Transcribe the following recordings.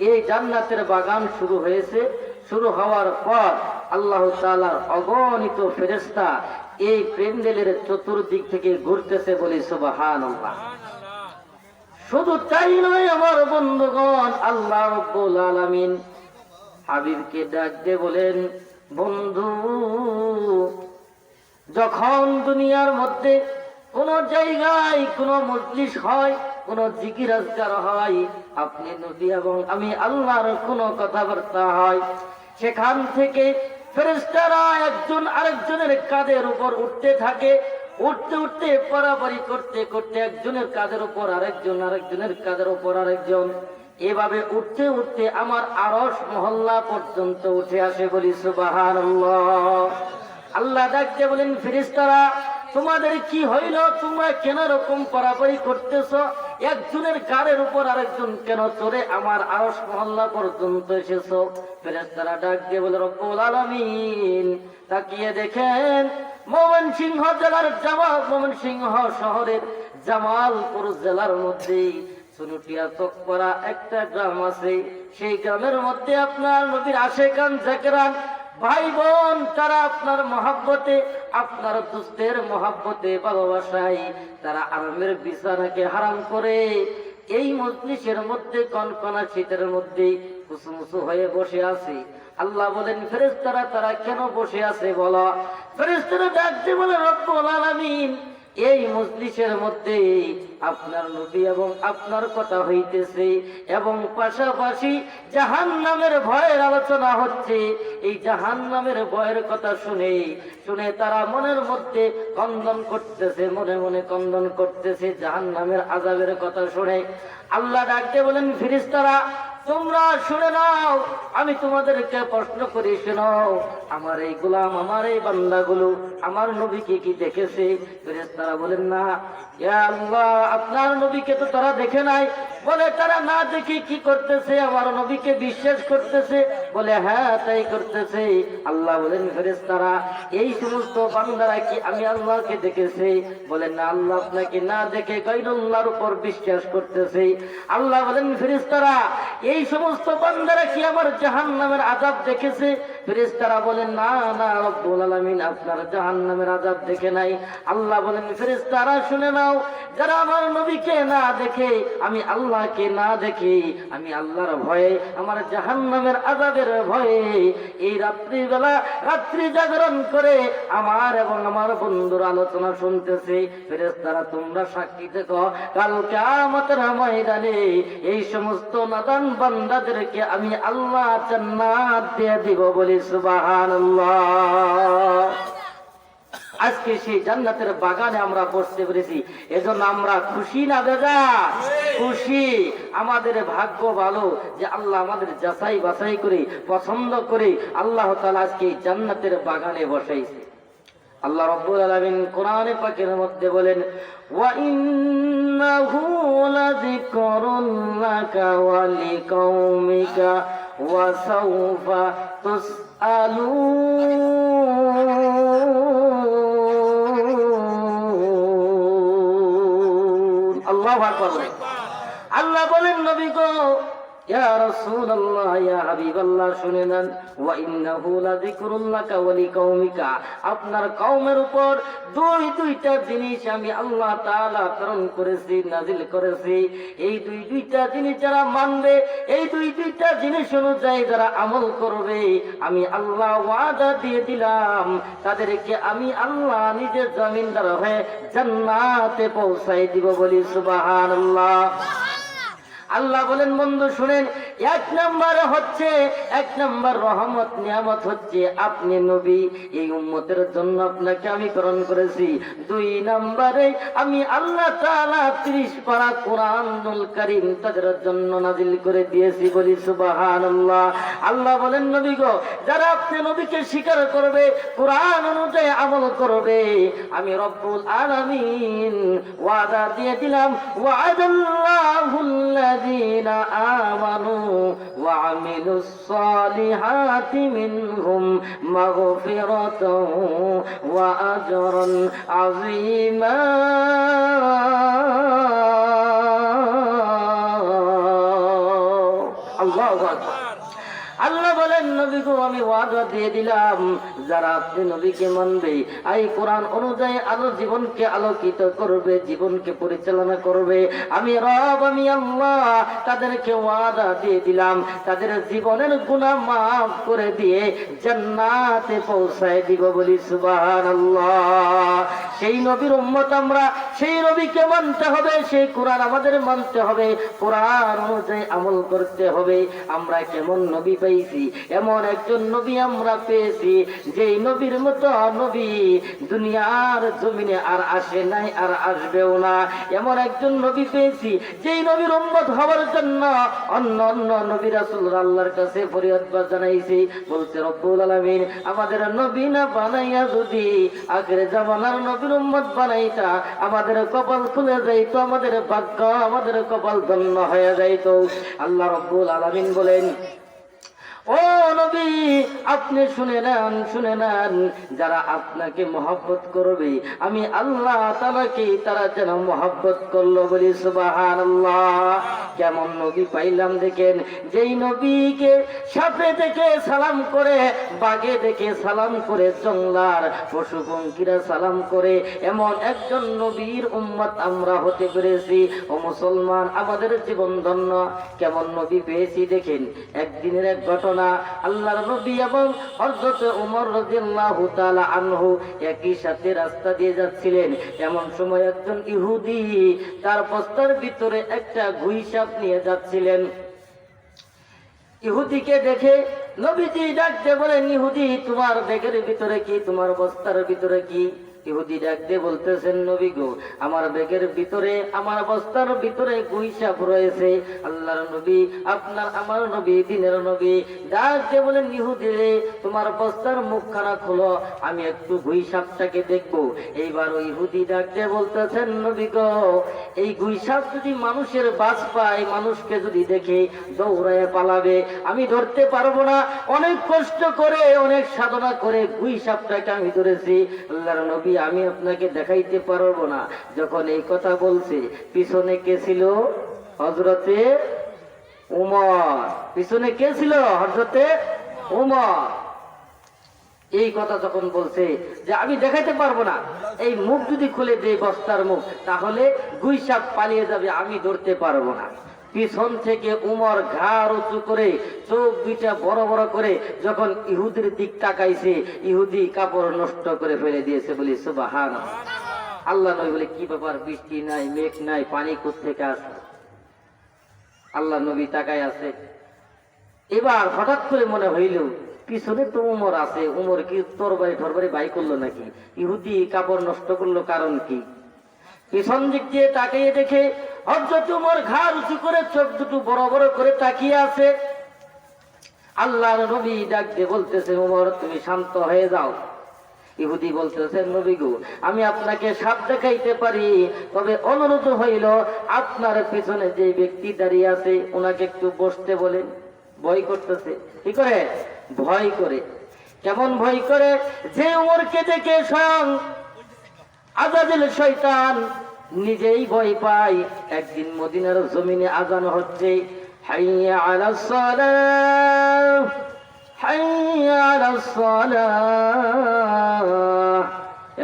এই জান্নাতের বাগান শুরু হয়েছে। শুরু হওয়ার পর আল্লাহ তাআলার অগণিত ফেরেশতা এই প্যান্ডেলের চতুর্দিক থেকে ঘুরতেছে, বলি সুবহানাল্লাহ। শুধু তাই নয় আমার বন্ধুগণ, আল্লাহ রাব্বুল আলামিন হাবিবকে ডাক দিয়ে বলেন, বন্ধু, যখন দুনিয়ার মধ্যে কোন জায়গায় কোন মজলিস হয়, কোন জিকির আজকার হয়, আপনি নবী এবং আমি আল্লাহর কোন কথাবার্তা হয়, সেখান থেকে ফেরেশতারা একজন আরেকজনের কাঁধের উপর উঠতে থাকে। উঠতে উঠতে পরাপরি করতে করতে একজনের কাঁধের উপর আরেকজন, আরেকজনের কাঁধের উপর আরেকজন, এভাবে উঠতে উঠতে আমার আরশ মহল্লা পর্যন্ত উঠে আসে, বলি সুবহানাল্লাহ। আল্লাহ ডাকতে বলেন, ফেরেশতারা তোমাদের কি হইল? তোমরা কেন রকম পরাপরি করতেছ? একজনের কারের উপর আরেকজন কেন চড়ে আমার আরশ মহল্লা পর্যন্ত এসেছো? ফেরেশতারা ডাক দিয়ে বলে, রব্বুল আলামিন তাকিয়ে দেখেন ময়মনসিংহ জেলার ময়মনসিংহ শহরের জামালপুর জেলার মধ্যে সুনুটিয়া চকপাড়া একটা গ্রাম আছে। সেই গ্রামের মধ্যে আপনার নবীর আশেকান জাকেরান ভাই বোন, তারা আপনার মহাব্বতে, আপনার দুস্তের মহাব্বতে, ভালোবাসায় তারা আরামের বিছানাকে হারাম করে এই মজলিসের মধ্যে কনকনা শীতের মধ্যে কুসুমুসু হয়ে বসে আছে। আল্লাহ বলেন, ফেরেশতারা তারা কেন বসে আছে বলো? ফেরেশতারা ডাকতে বলে, রব্বুল আলামিন এই মজলিসের মধ্যে আপনার নবী এবং আপনার কথা হইতেছে এবং পাশাপাশি জাহান্নামের ভয়ের আলোচনা হচ্ছে। এই জাহান্নামের ভয়ের কথা শুনে শুনে তারা মনের মধ্যে কন্দন করতেছে, মনে মনে কন্দন করতেছে জাহান্নামের আযাবের কথা শুনে। আল্লাহ ডাকতে বলেন, ফেরেশতারা তোমরা শুনে নাও, আমি তোমাদেরকে প্রশ্ন করি, শোনাও, আমার এই গোলাম, আমার এই বান্দাগুলো আমার নবীকে কি দেখেছে? ফেরেশতারা বলেন, না ইয়া আল্লাহ, আপনার নবীকে তো তারা দেখে নাই। বলে, তারা না দেখে কি করতেছে? আমার নবীকে বিশ্বাস করতেছে। বলে, হ্যাঁ তাই করতেছে। আল্লাহ বলেন, ফেরেশতারা এই সমস্ত বান্দারা কি আমি আল্লাহকে দেখেছে? বলেন, না, আল্লাহ আপনাকে না দেখে গায়রুল্লাহর উপর বিশ্বাস করতেছে। আল্লাহ বলেন, ফেরেশতারা এই সমস্ত বান্দারা কি আমার জাহান্নামের আযাব দেখেছে? ফেরেশতারা বলেন, না না রব্বুল আলামিন আপনার জাহান্নামের আযাব দেখে নাই। আল্লাহ বলেন, ফেরেশতারা শুনে নাও, যারা আমার নবীকে না দেখে, আমি আল্লাহকে না দেখে, আমি আল্লাহর ভয়ে, আমার জাহান্নামের আযাবের ভয়ে এই রাত্রিবেলা রাত্রি জাগরণ করে আমার এবং আমার বন্ধুর আলোচনা শুনতেছে। ফেরেশতারা তোমরা সাক্ষী দেখো, কাল কিয়ামতের ময়দানে এই সমস্ত নাদান বান্দাদেরকে আমি আল্লাহ জান্নাত দিয়ে দিব, বলি সুবহানাল্লাহ। আজকে সেই জান্নাতের বাগানে আমরা বসতে পেরেছি, এজন্য আমরা খুশি না বেজার? খুশি। আমাদের ভাগ্য ভালো যে আল্লাহ আমাদের যাচাই বাছাই করে পছন্দ করে আল্লাহ তাআলা আজকে জান্নাতের বাগানে বসাইছে। আল্লাহ রাব্বুল আলামিন কোরআনে পাকের মধ্যে বলেন, ওয়া ইন্নাহু লাযিকরুন লাকা ওয়া লিকাউমিকা ওয়া সাওফা তুসআলুন। আল্লাহু আকবার। আল্লাহ বলেন, নবী গো, ইয়া রাসূলুল্লাহ, ইয়া হাবিবাল্লাহ, শুনে নেন, ওয়া ইন্নাহু লাযিকরুন লাকা ওয়া লিকাউমিকা, আপনার কওমের উপর দুইটা জিনিস আমি আল্লাহ তাআলা প্রেরণ করেছি, নাজিল করেছি। এই দুইটা জিনিস যারা মানবে, এই দুইটা জিনিস অনুযায়ী যারা আমল করবে, আমি আল্লাহ ওয়াদা দিয়ে দিলাম তাদেরকে আমি আল্লাহ নিজের জামিনদার হয়ে জান্নাতে পৌঁছাই দিব, বলি সুবহানাল্লাহ। আল্লাহ বলেন, বন্ধু শুনেন, এক নাম্বার রহমত নিয়ামত হচ্ছে আপনি নবী, এই উম্মতের জন্য আপনাকে আমি প্রেরণ করেছি। 2 নম্বরে আমি আল্লাহ তাআলা 30 পারা কোরআনুল কারীম তাদের জন্য নাজিল করে দিয়েছি, বলি সুবহানাল্লাহ। আল্লাহ বলেন, নবী গো, যারা আপনি নবীকে স্বীকার করবে, কোরআন অনুযায়ী আমল করবে, আমি রব্বুল আলামিন ওয়াদা দিয়ে দিলাম, ওয়া'দাল্লাহুল্লাযীনা আমানু ওয়া আমিলুস সালিহাতি মিনহুম মাগফিরাতাও ওয়া আজরান আযীমা। আল্লাহু আকবার। আল্লাহ বলেন নবী গো আমি ওয়াদা দিয়ে দিলাম যারা আপনি নবীকে মানবে, এই কোরআন অনুযায়ী আলো জীবনকে আলোকিত করবে, জীবনকে পরিচালনা করবে, আমি রব আমি আল্লাহ তাদেরকে ওয়াদা দিয়ে দিলাম তাদের জীবনের গুনাহ মাফ করে দিয়ে জান্নাতে পৌঁছায় দিব, বলি সুবহানাল্লাহ। সেই নবীর উম্মত আমরা, সেই নবীকে মানতে হবে, সেই কোরআন আমাদের মানতে হবে, কোরআন অনুযায়ী আমল করতে হবে। আমরা কেমন নবী পেয়েছি? এমন একজন নবী আমরা পেয়েছি যেই নবীর মতো নবী দুনিয়ার জমিনে আর আসে নাই, আর আসবেও না। এমন একজন নবী পেয়েছি যেই নবীর উম্মত হওয়ার জন্য অন্য অন্য নবী রাসূলরা আল্লাহর কাছে ফরিয়াদ জানাইছে, বলছে রব্বুল আলামিন আমাদের নবী না বানাইয়া যদি আখির জামানার নবীর উম্মত বানাইতা আমাদের কপাল খুলে যাইতো, আমাদের ভাগ্য আমাদের কপাল ধন্য হয়ে যাইতো। আল্লাহ রব্বুল আলামিন বলেন ও নবী আপনি শুনে নেন, শুনে নেন, যারা আপনাকে মহব্বত করবে আমি আল্লাহ তাআলাকে তারা যেন মহব্বত করলো, বলি সুবহানাল্লাহ। কেমন নবী পাইলাম দেখেন, যেই নবীকে সাপে দেখে সালাম করে, বাঘে দেখে সালাম করে, জঙ্গলার পশু পঙ্খিরা সালাম করে, এমন একজন নবীর উম্মত আমরা হতে পেরেছি। ও মুসলমান আমাদের জীবন ধন্য। কেমন নবী পেয়েছি দেখেন, একদিনের এক ঘটনা, আল্লাহর নবী এবং হযরত ওমর রাদিয়াল্লাহু তাআলা আনহু একই সাথে রাস্তা দিয়ে যাচ্ছিলেন। এমন সময় একজন ইহুদি তার বস্তার ভিতরে একটা গুই সাপ নিয়ে যাচ্ছিলেন। ইহুদিকে দেখে নবীজি ডাক দিয়ে বলেন, ইহুদি তোমার ব্যাগের ভিতরে কি, তোমার বস্তার ভিতরে কি? ইহুদি ডাক দিয়ে বলতেছেন, নবী গো আমার ব্যাগের ভিতরে, আমার বস্তার ভিতরে গুই সাপ রয়েছে। আল্লাহর নবী আপনার আমার নবী দিনের নবী ডাক দিয়ে বলেন, ইহুদি রে তোমার বস্তার মুখখানা খোলো, আমি একটু গুই সাপটাকে দেখবো। এইবার ওই ইহুদি ডাক দিয়ে বলতেছেন, নবী গো এই গুই সাপ যদি মানুষের বাস পায়, মানুষকে যদি দেখে দৌড়ায় পালাবে, আমি ধরতে পারবো না। অনেক কষ্ট করে অনেক সাধনা করে গুই সাপটাকে আমি ধরেছি। আল্লাহর নবী আমি আপনাকে দেখাইতে পারবো না। যখন এই কথা বলছে পিছনে কে ছিল? হযরতে উমর। পিছনে কে ছিল? হযরতে উমর। এই কথা যখন বলছে যে আমি দেখাইতে পারবো না, এই মুখ যদি খুলে দেই বস্তার মুখ, তাহলে গুই সাপ পালিয়ে যাবে, আমি ধরতে পারবো না। পিছন থেকে উমর ঘাড় উঁচু করে চোখ দুইটা বড় বড় করে যখন ইহুদির দিক তাকাইছে, ইহুদি কাপড় নষ্ট করে ফেলে দিয়েছে, বলি সুবহানাল্লাহ। আল্লাহ নবী বলে কি ব্যাপার, বৃষ্টি নাই, মেঘ নাই, পানি কোত্থেকে আসে? আল্লাহ নবী তাকায় আছে। এবার হঠাৎ করে মনে হইল পিছনে তো উমর আছে, উমর কি তরবারি ঠরবারি বাই করলো নাকি? ইহুদি কাপড় নষ্ট করলো কারণ কি? পিছন দিক দিয়ে তাকিয়ে দেখে হযরত উমর ঘাড় উঁচু করে চোখ দুটো বড় বড় করে তাকিয়ে আছে। আল্লাহর নবী ডাক দিয়ে বলতেছে, উমর তুমি শান্ত হয়ে যাও। ইহুদি বলতেছে, নবী গো আমি আপনাকে সাপ দেখাইতে পারি, তবে অনুরোধ হইল আপনার পিছনে যে ব্যক্তি দাঁড়িয়ে আছে ওনাকে একটু বসতে বলেন। ভয় করতেছে। কি করে? ভয় করে। কেমন ভয় করে? যে উমরকে দেখে স্বয়ং আজাজিল শয়তান নিজেই ভয় পায়। একদিন মদিনার জমিনে আজান হচ্ছে, হাইয়া আলাস সালাহ, হাইয়া আলাস সালাহ।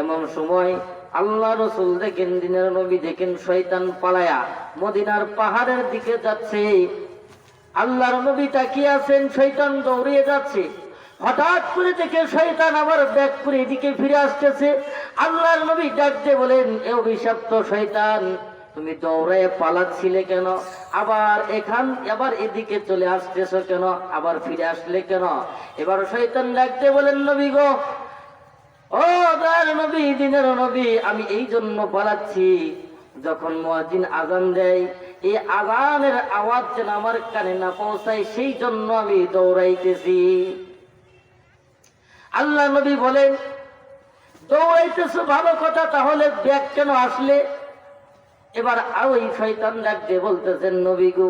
এমন সময় আল্লাহ রাসূল দেখেন, দিনের নবী দেখেন শয়তান পালায়া মদিনার পাহাড়ের দিকে যাচ্ছে। আল্লাহর নবী তাকিয়ে আছেন, শয়তান দৌড়িয়ে যাচ্ছে। হঠাৎ করে দেখে শয়তান আবার ব্যাক করে এদিকে ফিরে আসতেছে। আল্লাহর নবী ডাক দিয়ে বলেন, এ অভিশপ্ত শয়তান তুমি দৌড়ায় পালাচ্ছিলে কেন? আবার আবার এদিকে চলে আসতেছ কেন? আবার ফিরে আসলে কেন? এবার শয়তান ডাক দিয়ে বলেন, নবী গো, ও দয়ার নবী দিনের নবী আমি এই জন্য পালাচ্ছি, যখন মুয়াজ্জিন আজান দেয় এই আজানের আওয়াজ যেন আমার কানে না পৌঁছায়, সেই জন্য আমি দৌড়াইতেছি। আল্লাহ নবী বলেন, দৌড়াইতেছো ভালো কথা, তাহলে ব্যাগ কেন আসলে? এবার ওই শয়তান ডাক দিয়ে বলতেছেন, নবী গো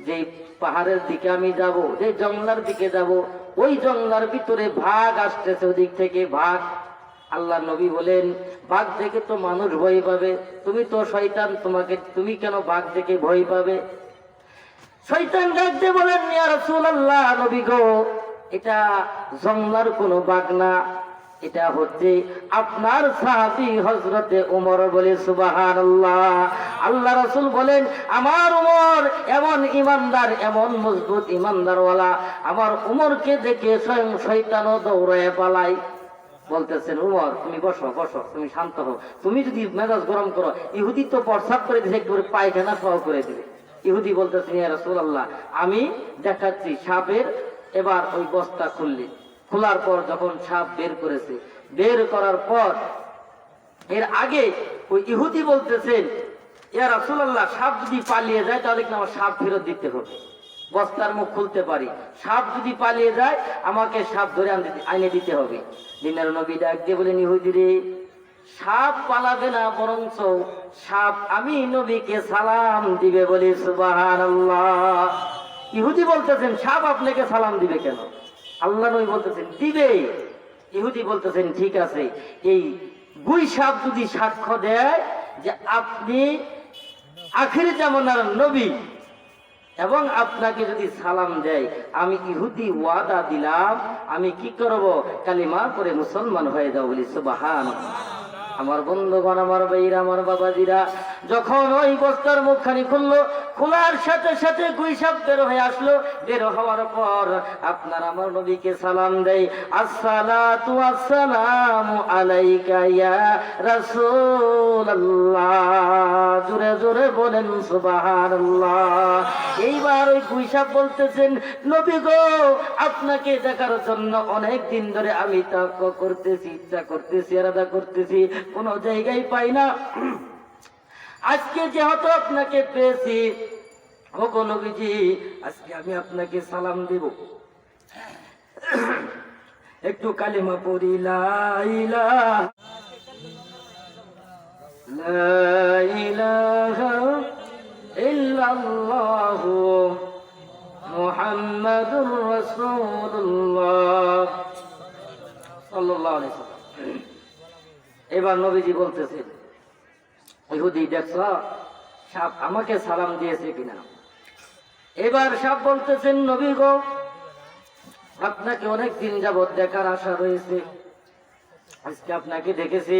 যে পাহাড়ের দিকে আমি যাব, যে জঙ্গলার দিকে যাব, ওই জঙ্গলার ভিতরে ভাগ আসতেছে, ওদিক থেকে ভাগ। আল্লাহ নবী বলেন, বাঘ দেখে তো মানুষ ভয় পাবে, তুমি তো শয়তান, তুমি কেন বাঘ দেখে ভয় পাবে? শয়তান ডাকতে বলেন, ইয়া রাসূলুল্লাহ, নবী গো, এটা জংলার কোনো বাঘ না, এটা হচ্ছে আপনার সাহাবী হযরতে ওমর। বলে সুবহানাল্লাহ। আল্লাহ রাসূল বলেন, আমার ওমর এমন ইমানদার, এমন মজবুত ইমানদারওয়ালা, আমার ওমরকে দেখে স্বয়ং শয়তানও দৌড়ায় পালায়। বলতেছেন, ওমর তুমি বসো বসো, তুমি শান্ত হও, তুমি যদি মেজাজ গরম করো, ইহুদি তো প্রস্রাব করে দিছে, একবারে পায়খানা সহ করে দিবে। ইহুদি বলতেছেন, ইয়া রাসূলুল্লাহ, আমি দেখাচ্ছি সাপের। এবার ওই বস্তা খোলার পর যখন সাপ বের করেছে, বের করার পর এর আগে ওই ইহুদি বলতেছেন, ইয়া রাসূলুল্লাহ, সাপ যদি পালিয়ে যায় তাহলে কি আমার সাপ ফেরত দিতে হবে? বস্তার মুখ খুলতে পারি, সাপ যদি পালিয়ে যায় আমাকে সাপ ধরে আইনে দিতে হবে। দিনের নবী ডাক দিয়ে বলেন, ইহুদি রে, সাপ পালাবে না, বরঞ্চ সাপ আমি নবীকে সালাম দিবে। বলি সুবহানাল্লাহ। ইহুদি বলতেছেন, সাপ আপনাকে সালাম দিবে কেন? আল্লাহ নবী বলতেছেন, দিবে। ইহুদি বলতেছেন, ঠিক আছে, এই গুই সাপ যদি সাক্ষ্য দেয় যে আপনি আখির জামানার নবী এবং আপনাকে যদি সালাম দেয়, আমি ইহুদি ওয়াদা দিলাম, আমি কি করব? কালিমা করে মুসলমান হয়ে যাও। বলি সুবহানাল্লাহ। আমার বন্ধুগণ, আমার ভাইরা, আমার বাবাজিরা, যখন ওই বস্তার মুখখানি খুললো, খোলার সাথে সাথে গুই সাপ বের হয়ে আসলো। বের হওয়ার পর আপনার আমার নবীকে সালাম দেয়, আসসালাতু আসসালামু আলাইকা ইয়া রাসূলুল্লাহ। জোরে জোরে বলেন সুবহানাল্লাহ। এইবার ওই গুই সাপ বলতেছেন, নবী গো, আপনাকে দেখার জন্য অনেক দিন ধরে আমি তাওয়াক্কুল করতেছি, ইচ্ছা করতেছি, ইরাদা করতেছি, কোনো জায়গায় পাই না। আজকে যেহেতু আপনাকে পেয়েছি, ও গো নবীজি, আজকে আমি আপনাকে সালাম দেব। একটু কালিমা পড়ি, লা ইলাহা ইল্লাল্লাহু মুহাম্মাদুর রাসূলুল্লাহ সাল্লাল্লাহু আলাইহি ওয়াসাল্লাম। এবার নবীজি বলতেছেন, ইহুদি, দেখছ সাপ আমাকে সালাম দিয়েছে কিনা? এবার সাপ বলতেছেন, নবী গো, আপনাকে অনেক দিন যাবৎ দেখার আশা রয়েছে, আজকে আপনাকে দেখেছি,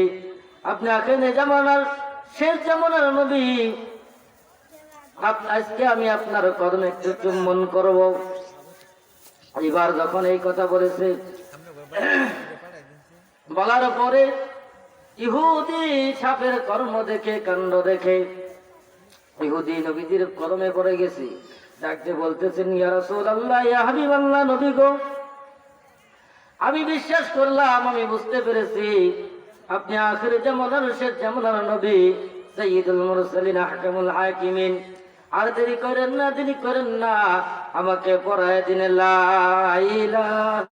আপনি আখির জামানার শেষ জামানার নবী, আজকে আমি আপনার কদমে একটু চুম্বন করব। এবার যখন এই কথা বলেছে, বলার পরে ইহুদি সাপের কর্ম দেখে, কাণ্ড দেখে ইহুদি নবীজির কদমে পড়ে গেছে। ডাকতে বলতেছেন, ইয়া রাসূলুল্লাহ, ইয়া হাবিবাল্লাহ, নবী গো, আমি বিশ্বাস করলাম, আমি বুঝতে পেরেছি আপনি আখির জামানার শেষ জামানার নবী, সাইয়্যিদুল মুরসালিন, আহকামুল হাকিমিন। আর দেরি করেন না, দেরি করেন না, আমাকে পড়ায় দিন লা ইলাহা